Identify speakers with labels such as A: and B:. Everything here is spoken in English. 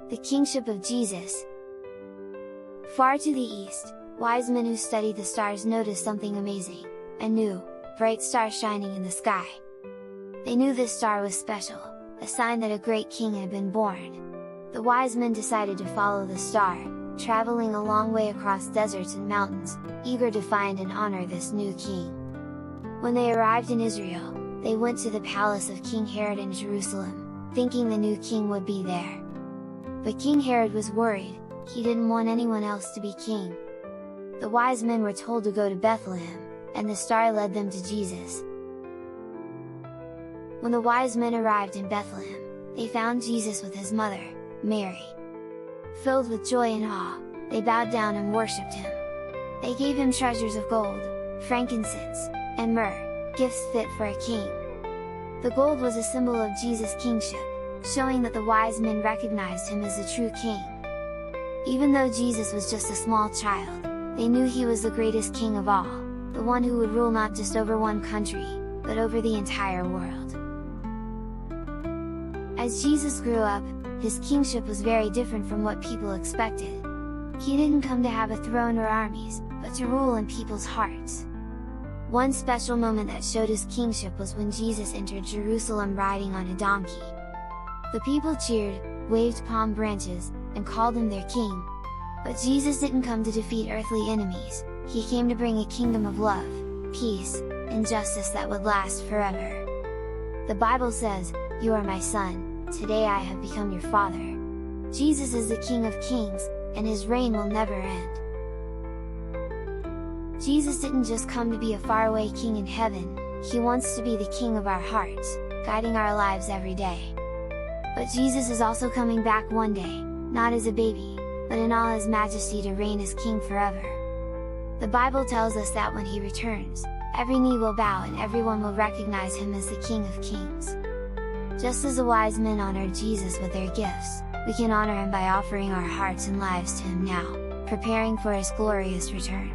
A: The Kingship of Jesus. Far to the east, wise men who studied the stars noticed something amazing, a new, bright star shining in the sky. They knew this star was special, a sign that a great king had been born. The wise men decided to follow the star, traveling a long way across deserts and mountains, eager to find and honor this new king. When they arrived in Israel, they went to the palace of King Herod in Jerusalem, thinking the new king would be there. But King Herod was worried, he didn't want anyone else to be king. The wise men were told to go to Bethlehem, and the star led them to Jesus. When the wise men arrived in Bethlehem, they found Jesus with his mother, Mary. Filled with joy and awe, they bowed down and worshipped him. They gave him treasures of gold, frankincense, and myrrh, gifts fit for a king. The gold was a symbol of Jesus' kingship, showing that the wise men recognized him as the true king. Even though Jesus was just a small child, they knew he was the greatest king of all, the one who would rule not just over one country, but over the entire world. As Jesus grew up, his kingship was very different from what people expected. He didn't come to have a throne or armies, but to rule in people's hearts. One special moment that showed his kingship was when Jesus entered Jerusalem riding on a donkey. The people cheered, waved palm branches, and called him their king. But Jesus didn't come to defeat earthly enemies, he came to bring a kingdom of love, peace, and justice that would last forever. The Bible says, "You are my son, today I have become your father." Jesus is the King of Kings, and his reign will never end. Jesus didn't just come to be a faraway king in heaven, he wants to be the king of our hearts, guiding our lives every day. But Jesus is also coming back one day, not as a baby, but in all his majesty to reign as king forever. The Bible tells us that when he returns, every knee will bow and everyone will recognize him as the King of Kings. Just as the wise men honored Jesus with their gifts, we can honor him by offering our hearts and lives to him now, preparing for his glorious return.